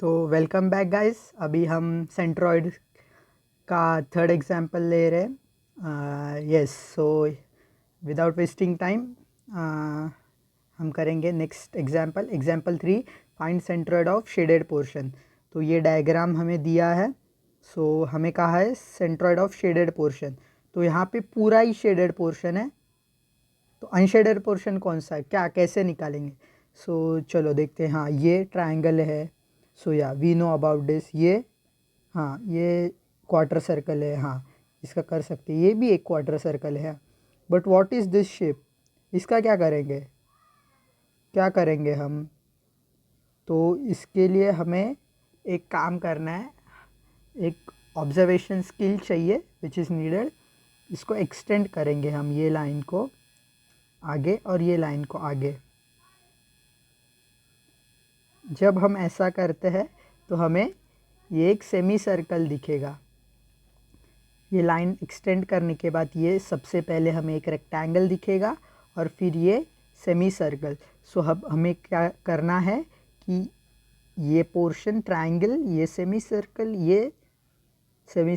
तो welcome back guys. अभी हम सेंट्रॉइड का थर्ड एग्जांपल ले रहे हैं। Yes, so without wasting time हम करेंगे next example 3, find centroid of shaded portion. तो ये डायग्राम हमें दिया है। सो हमें कहा है सेंट्रॉइड ऑफ शेडेड पोर्शन, तो यहाँ पे पूरा ही शेडेड पोर्शन है। तो अनशेडेड पोर्शन कौन सा है, क्या कैसे निकालेंगे? सो चलो देखते हैं। हाँ, ये ट्राइंगल है। सो या वी नो अबाउट दिस। ये हाँ, ये क्वार्टर सर्कल है। हाँ, इसका कर सकते हैं। ये भी एक क्वार्टर सर्कल है। But what is this shape? इसका क्या करेंगे हम? तो इसके लिए हमें एक काम करना है, एक ऑब्जर्वेशन स्किल चाहिए विच इज़ नीडेड। इसको एक्सटेंड करेंगे हम, ये लाइन को आगे और ये लाइन को आगे। जब हम ऐसा करते हैं तो हमें ये एक सेमी सर्कल दिखेगा। ये लाइन एक्सटेंड करने के बाद ये सबसे पहले हमें एक रेक्टेंगल दिखेगा और फिर ये सेमी सर्कल। सो अब हमें क्या करना है कि ये पोर्शन ट्रायंगल, ये सेमी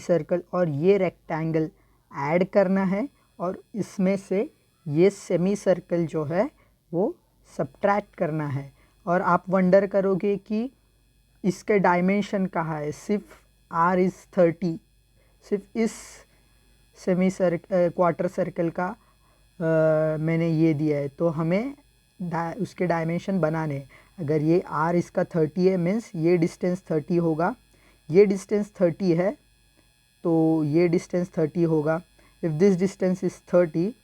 सर्कल और ये रेक्टेंगल ऐड करना है और इसमें से ये सेमी सर्कल जो है वो सब्ट्रैक्ट करना है। और आप वंडर करोगे कि इसके डायमेंशन कहाँ है। सिर्फ r इज़ 30, सिर्फ इस क्वार्टर सर्कल का मैंने ये दिया है। तो हमें उसके डायमेंशन बनाने हैं। अगर ये r इसका 30 है मीन्स ये डिस्टेंस 30 होगा, ये डिस्टेंस 30 है तो ये डिस्टेंस 30 होगा। इफ़ दिस डिस्टेंस इज़ 30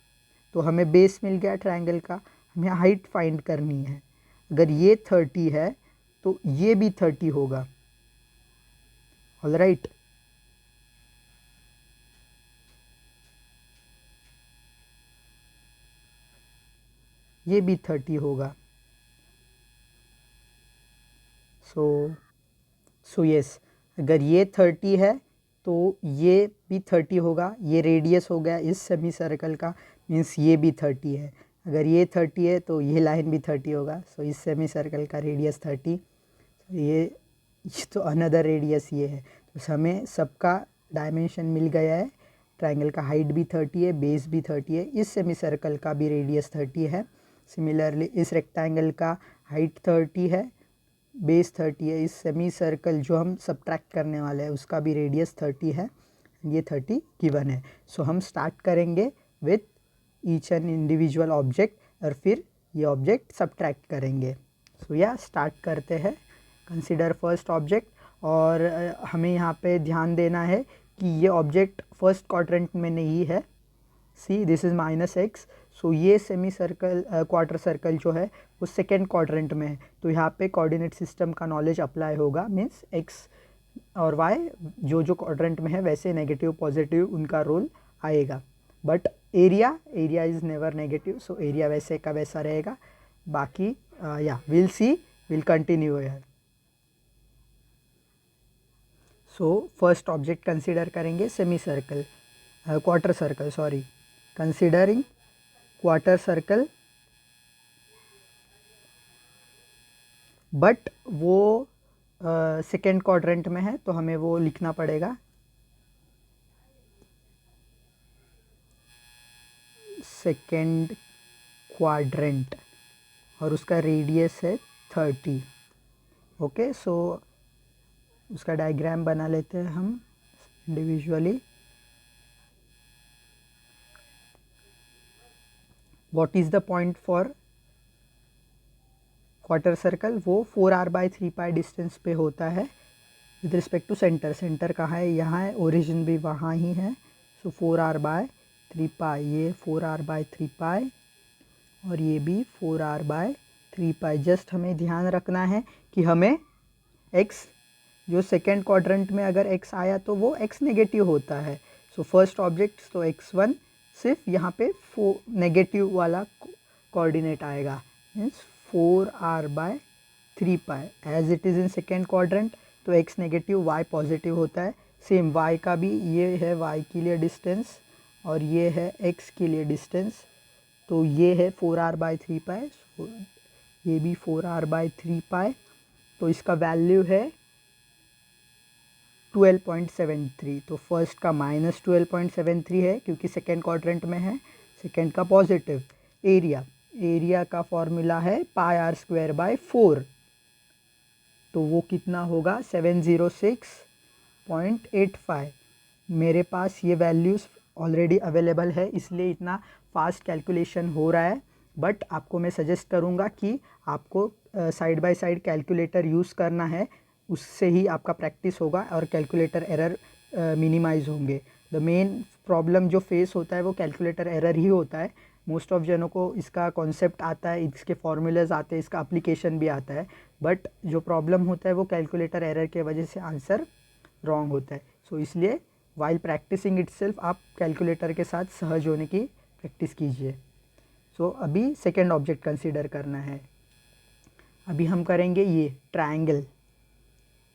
तो हमें बेस मिल गया ट्रायंगल का। हमें हाइट फाइंड करनी है। अगर ये 30 है तो ये भी 30 होगा। All right. ये भी 30 होगा। सो यस, अगर ये 30 है तो ये भी 30 होगा। ये रेडियस हो गया इस सेमी सर्कल का, मीन्स ये भी 30 है। अगर ये 30 है तो ये लाइन भी 30 होगा। सो इस सेमी सर्कल का रेडियस 30। ये तो अनदर रेडियस ये है। तो हमें सबका डायमेंशन मिल गया है। ट्रायंगल का हाइट भी 30 है, बेस भी 30 है, इस सेमी सर्कल का भी रेडियस 30 है। सिमिलरली इस रेक्टेंगल का हाइट 30 है, बेस 30 है। इस सेमी सर्कल जो हम सब्ट्रैक्ट करने वाले हैं उसका भी रेडियस 30 है। ये 30 गिवन है। सो हम स्टार्ट करेंगे with each and individual object और फिर ये ऑब्जेक्ट सब्ट्रैक्ट करेंगे। सो या स्टार्ट करते हैं। Consider first object. और हमें यहाँ पे ध्यान देना है कि ये ऑब्जेक्ट फर्स्ट क्वाड्रेंट में नहीं है। See this is -x। सो ये सेमी सर्कल क्वार्टर सर्कल जो है वो सेकेंड क्वाड्रेंट में है। तो यहाँ पे कोऑर्डिनेट सिस्टम का नॉलेज अप्लाई होगा। मीन्स x और y जो क्वाड्रेंट में है वैसे नेगेटिव पॉजिटिव उनका रोल आएगा। But area is never negative. So area वैसे का वैसा रहेगा। बाकी या will see, will continue here. So first object consider करेंगे semi circle, quarter circle, sorry, considering quarter circle. But वो सेकेंड क्वाड्रेंट में है तो हमें वो लिखना पड़ेगा सेकेंड क्वाड्रेंट और उसका रेडियस है 30। ओके, सो उसका डायग्राम बना लेते हैं हम individually. What is the point for quarter circle? वो 4r/3π डिस्टेंस पे होता है with respect to centre. Centre कहाँ है? यहाँ है। ओरिजिन भी वहाँ ही है। सो 4r/3π, ये 4r/3π और ये भी 4r/3π। जस्ट हमें ध्यान रखना है कि हमें x जो सेकेंड क्वाड्रेंट में अगर x आया तो वो x नेगेटिव होता है। सो फर्स्ट ऑब्जेक्ट तो x1 सिर्फ यहाँ पे नेगेटिव वाला कोऑर्डिनेट आएगा। Means 4r/3π as it is in second quadrant. तो x नेगेटिव, y पॉजिटिव होता है। सेम y का भी, ये है y के लिए डिस्टेंस और ये है x के लिए डिस्टेंस। तो ये है 4r/3π। ये भी 4r/3π। तो इसका वैल्यू है 12.73, तो फर्स्ट का -12.73 है क्योंकि सेकेंड क्वाड्रेंट में है, सेकेंड का पॉजिटिव। एरिया का फॉर्मूला है πr²/4, तो वो कितना होगा 706.85। मेरे पास ये वैल्यूज़ ऑलरेडी अवेलेबल है इसलिए इतना फास्ट कैलकुलेशन हो रहा है, बट आपको मैं सजेस्ट करूँगा कि आपको side by side calculator use करना है, उससे ही आपका प्रैक्टिस होगा और कैलकुलेटर एरर मिनिमाइज होंगे। द मेन प्रॉब्लम जो फेस होता है वो कैलकुलेटर एरर ही होता है। मोस्ट ऑफ जनों को इसका कॉन्सेप्ट आता है, इसके फॉर्मूलाज आते हैं, इसका एप्लीकेशन भी आता है, बट जो प्रॉब्लम होता है वो कैलकुलेटर एरर के वजह से आंसर रॉन्ग होता है। सो इसलिए वाइल प्रैक्टिसिंग इटसेल्फ आप कैलकुलेटर के साथ सहज होने की प्रैक्टिस कीजिए। सो अभी सेकेंड ऑब्जेक्ट कंसीडर करना है। अभी हम करेंगे ये triangle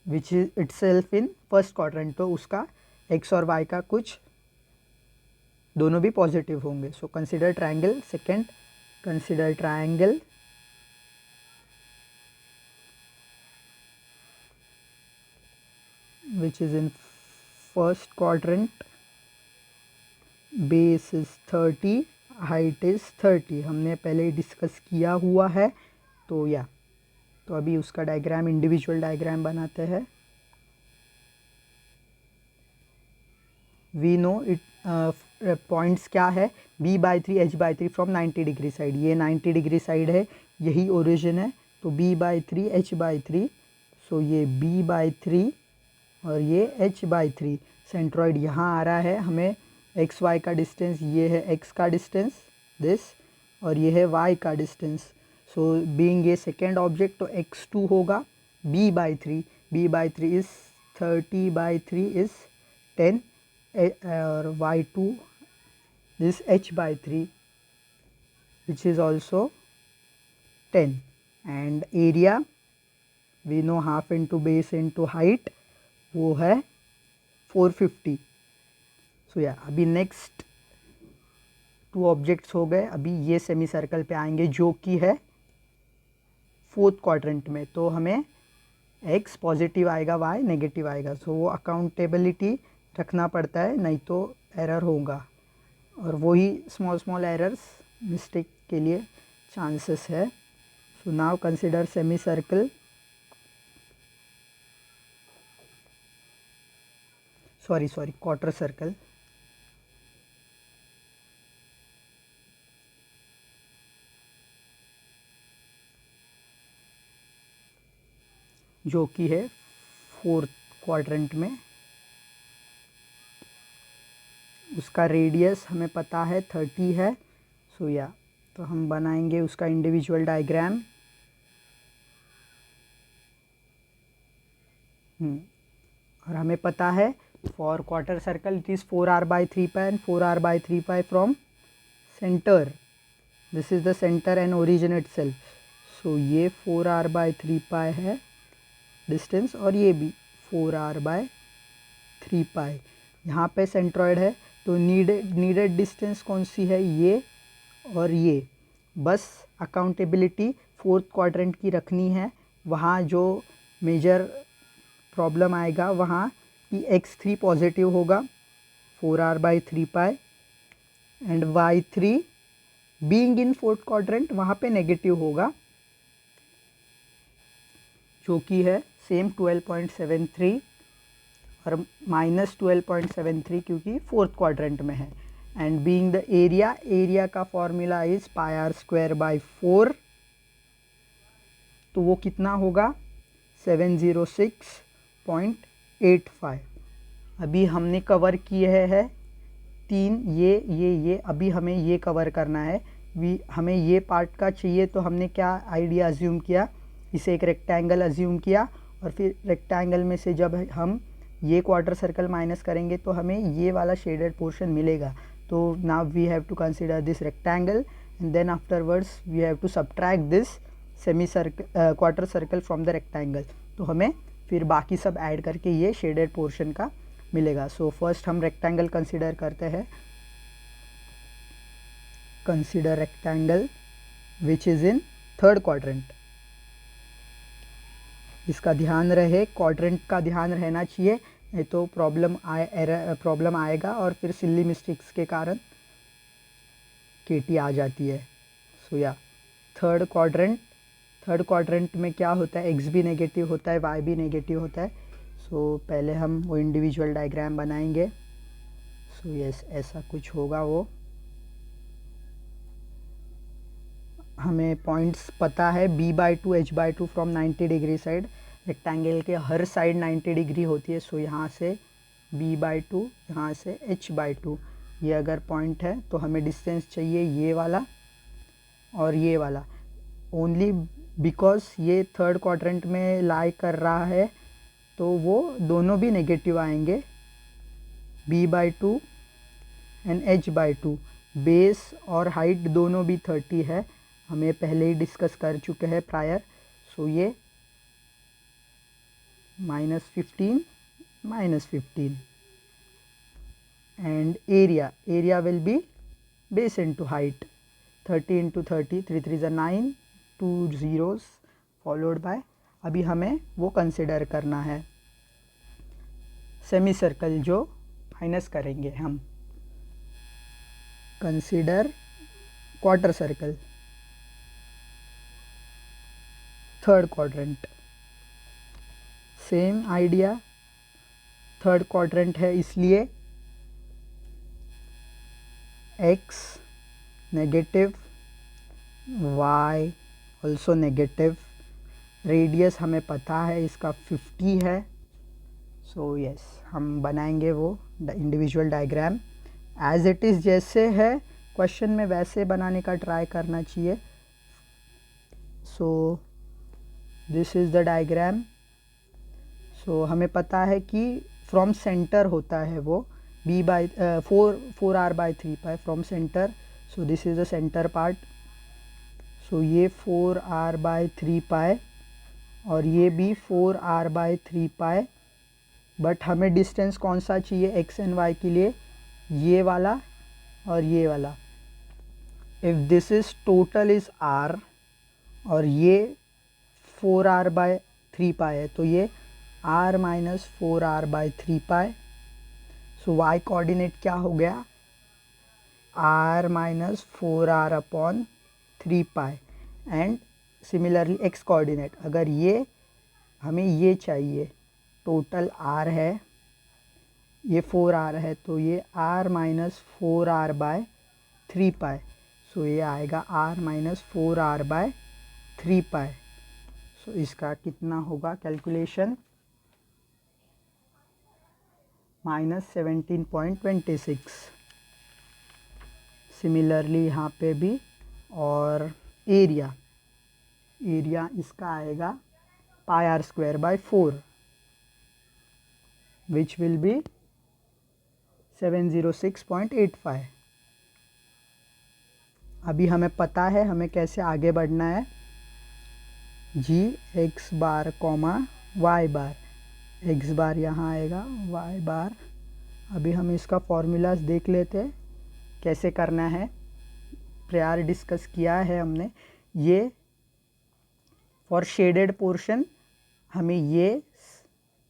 which is itself in first quadrant, तो उसका एक्स और वाई का कुछ दोनों भी पॉजिटिव होंगे। So consider triangle second, consider triangle which is in first quadrant, base is 30, height is 30, हमने पहले डिस्कस किया हुआ है। तो अभी उसका डायग्राम, इंडिविजुअल डायग्राम बनाते हैं। वी नो इट पॉइंट्स क्या है, b/3 h/3 from 90 degree side, ये 90 डिग्री साइड है, यही ओरिजिन है, तो b/3 h/3, सो ये b/3 और ये h/3। सेंट्रॉइड यहाँ आ रहा है, हमें एक्स वाई का डिस्टेंस, ये है x का डिस्टेंस दिस, और ये है y का डिस्टेंस। सो बीइंग ये सेकेंड ऑब्जेक्ट तो x2 होगा b/3, b/3 इज 30/3 इज 10, और y2 this h/3 which is also 10, and area we know half into base into height वो है 450। सो अभी नेक्स्ट टू ऑब्जेक्ट्स हो गए। अभी ये सेमी सर्कल पे आएंगे जो कि है फोर्थ क्वाड्रेंट में, तो हमें x पॉजिटिव आएगा, y नेगेटिव आएगा। सो वो अकाउंटेबिलिटी रखना पड़ता है, नहीं तो एरर होगा, और वही स्मॉल एरर्स मिस्टेक के लिए चांसेस है। So now consider semi circle, sorry quarter circle. जो कि है फोर्थ क्वाड्रेंट में, उसका रेडियस हमें पता है 30 है। सो तो हम बनाएंगे उसका इंडिविजुअल डायग्राम। और हमें पता है for quarter circle it is 4r/3π and 4r/3π from centre, this is the centre and origin itself. So ये 4r/3π है डिस्टेंस, और ये भी 4r/3π। यहाँ पे सेंट्रॉयड है, तो नीडेड डिस्टेंस कौन सी है, ये और ये। बस अकाउंटेबिलिटी फोर्थ क्वाड्रेंट की रखनी है, वहाँ जो मेजर प्रॉब्लम आएगा वहाँ कि x3 पॉजिटिव होगा 4r/3π and y3 being in fourth quadrant वहाँ पे नेगेटिव होगा, जो कि है सेम 12.73 और -12.73 क्योंकि फोर्थ क्वाड्रेंट में है। एंड बीइंग द एरिया का फॉर्मूला इज πr²/4, तो वो कितना होगा 706.85। अभी हमने कवर किए हैं 3, ये अभी हमें ये कवर करना है। हमें ये पार्ट का चाहिए, तो हमने क्या आइडिया अज्यूम किया, इसे एक रेक्टेंगल अज्यूम किया, और फिर रेक्टेंगल में से जब हम ये क्वार्टर सर्कल माइनस करेंगे तो हमें ये वाला शेडेड पोर्शन मिलेगा। तो now we have to consider this rectangle and then afterwards we have to subtract this semi circle quarter circle from the rectangle, तो हमें फिर बाकी सब ऐड करके ये शेडेड पोर्शन का मिलेगा। सो फर्स्ट हम रेक्टेंगल कंसीडर करते हैं। Consider rectangle which is in third quadrant. इसका ध्यान रहे, क्वाड्रेंट का ध्यान रहना चाहिए, ये तो प्रॉब्लम आएगा और फिर सिली मिस्टेक्स के कारण KT आ जाती है। सो या थर्ड क्वाड्रेंट में क्या होता है, x भी नेगेटिव होता है, y भी नेगेटिव होता है। सो पहले हम वो इंडिविजुअल डायग्राम बनाएंगे। सो यस, ऐसा कुछ होगा। वो हमें पॉइंट्स पता है b/2 h/2 from 90 degree side. Rectangle के हर साइड 90 डिग्री होती है। सो यहाँ से b/2, यहाँ से h/2, ये अगर पॉइंट है तो हमें डिस्टेंस चाहिए ये वाला और ये वाला। ओनली बिकॉज ये थर्ड क्वाड्रेंट में लाई कर रहा है तो वो दोनों भी नेगेटिव आएंगे, b/2 एंड h/2। बेस और हाइट दोनों भी 30 है, हमें पहले ही डिस्कस कर चुके हैं प्रायर। सो ये -15 -15 and area will be base into height, 30 × 30, 3 3 = 9, 2 zeros followed by, अभी हमें वो कंसिडर करना है सेमी सर्कल जो माइनस करेंगे हम। Consider quarter circle, third quadrant. Same idea, third quadrant है इसलिए x negative, y also negative. Radius हमें पता है इसका 50 है। सो यस, हम बनाएंगे वो individual diagram as it is, जैसे है क्वेश्चन में वैसे बनाने का ट्राई करना चाहिए। So this is the diagram. So हमें पता है कि फ्रॉम सेंटर होता है वो4r/3π from centre. So this is the centre part. So ये 4r/3π और ये भी 4r/3π, बट हमें डिस्टेंस कौन सा चाहिए x एंड y के लिए, ये वाला और ये वाला। If this is total is r और ये 4r/3π है तो ये r - 4r/3π। सो y कोऑर्डिनेट क्या हो गया, r - 4r/3π। And similarly x coordinate, अगर ये हमें ये चाहिए, टोटल r है, ये 4r है तो ये r - 4r/3π। सो ये आएगा r - 4r/3π। सो इसका कितना होगा कैलकुलेशन, -17.26। सिमिलरली यहाँ पे भी। और एरिया इसका आएगा πr² 4 विच विल बी 706.85। अभी हमें पता है हमें कैसे आगे बढ़ना है, g x बार y बार, x बार यहाँ आएगा, y बार। अभी हम इसका फॉर्मूलाज देख लेते हैं कैसे करना है, प्रायर डिस्कस किया है हमने। ये फॉर शेडेड पोर्शन हमें ये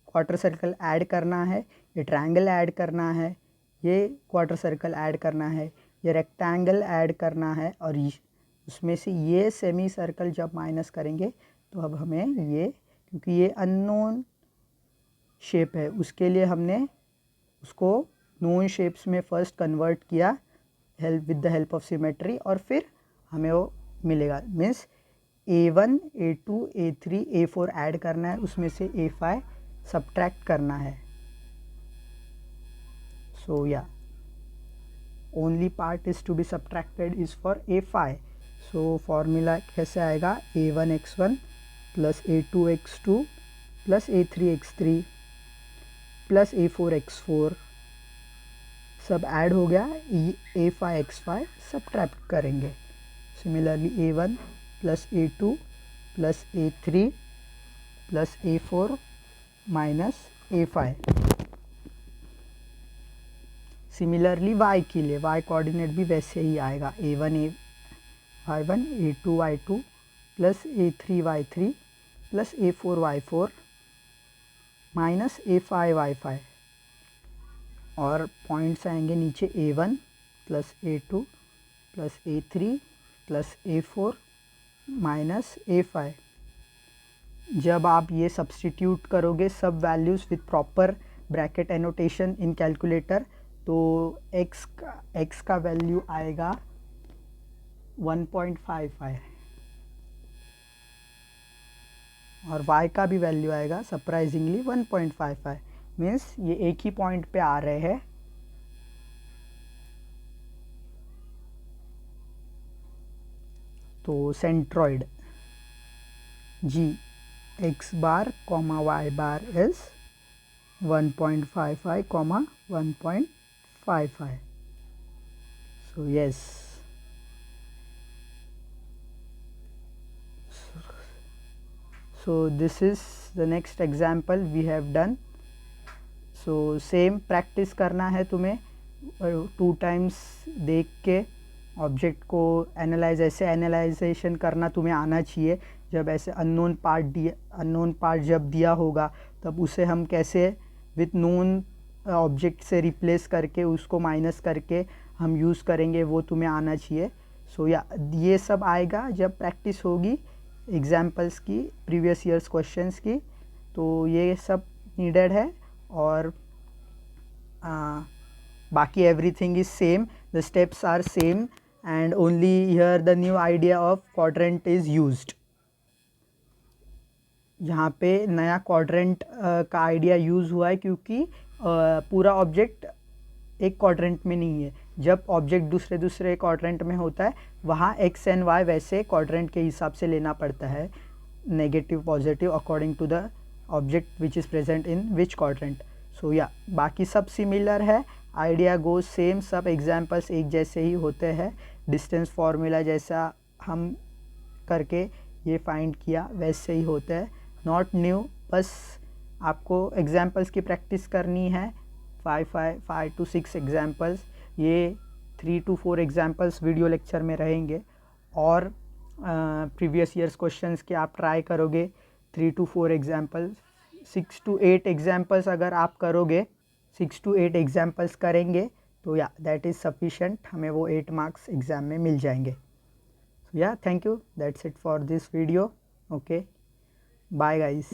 क्वार्टर सर्कल ऐड करना है, ये ट्रायंगल ऐड करना है, ये क्वार्टर सर्कल ऐड करना है, ये रेक्टेंगल ऐड करना है, और उसमें से ये सेमी सर्कल जब माइनस करेंगे तो अब हमें ये, क्योंकि ये अननोन शेप है उसके लिए हमने उसको नोन शेप्स में फर्स्ट कन्वर्ट किया with the help of symmetry, और फिर हमें वो मिलेगा। Means A1 A2 A3 A4 add करना है, उसमें से A5 सब्ट्रैक्ट करना है। So your only part is to be subtracted is for A5। So formula कैसे आएगा, A1x1 plus A2x2 plus A3x3 plus A4x4 सब ऐड हो गया, A5x5 सब्ट्रैक्ट करेंगे। Similarly A1 plus A2 plus A3 plus A4 minus A5। Similarly y के लिए y coordinate भी वैसे ही आएगा, A1 y1 A2 y2 plus A3 y3 plus A4 y4 minus A5 y5। और पॉइंट्स आएंगे नीचे A1 plus A2 plus A3 plus A4 minus A5। जब आप ये सब्सटीट्यूट करोगे सब values with proper bracket annotation in calculator, तो x का वैल्यू आएगा 1.55 और y का भी वैल्यू आएगा सरप्राइजिंगली 1.55। मीन्स ये एक ही पॉइंट पे आ रहे हैं। तो centroid G x bar comma y bar is 1.55 comma 1.55। so yes, so this is the next example we have done। so same practice करना है तुम्हें 2 टाइम्स देख के ऑब्जेक्ट को ऐसे एनालाइजेशन करना तुम्हें आना चाहिए। जब ऐसे अननोन पार्ट जब दिया होगा तब उसे हम कैसे विथ नोन ऑब्जेक्ट से रिप्लेस करके उसको माइनस करके हम यूज़ करेंगे वो तुम्हें आना चाहिए। सो ये सब आएगा जब प्रैक्टिस होगी एग्जाम्पल्स की, प्रीवियस ईयर्स क्वेश्चंस की। तो ये सब नीडेड है और बाकी everything is same, the steps are same and only here the new idea of quadrant is used. यहाँ पे नया क्वाड्रेंट का आइडिया यूज़ हुआ है क्योंकि पूरा ऑब्जेक्ट एक क्वाड्रेंट में नहीं है। जब ऑब्जेक्ट दूसरे क्वाड्रेंट में होता है वहाँ एक्स एंड वाई वैसे क्वाड्रेंट के हिसाब से लेना पड़ता है, negative positive according to the object which is present in which quadrant. So बाकी सब सिमिलर है, आइडिया गोज सेम, सब एग्जाम्पल्स एक जैसे ही होते हैं। डिस्टेंस फार्मूला जैसा हम करके ये फाइंड किया वैसे ही होते हैं, नॉट न्यू। बस आपको एग्जाम्पल्स की प्रैक्टिस करनी है, 5 to 6 एग्जाम्पल्स। ये 3 to 4 एग्जाम्पल्स वीडियो लेक्चर में रहेंगे और प्रीवियस ईयर्स क्वेश्चंस के आप ट्राई करोगे 3 to 4 एग्जाम्पल्स। 6 to 8 एग्जाम्पल्स अगर आप करोगे, 6 to 8 एग्जाम्पल्स करेंगे तो दैट इज़ सफिशेंट, हमें वो 8 मार्क्स एग्ज़ाम में मिल जाएंगे। Thank you, that's it for this video. Okay, bye guys.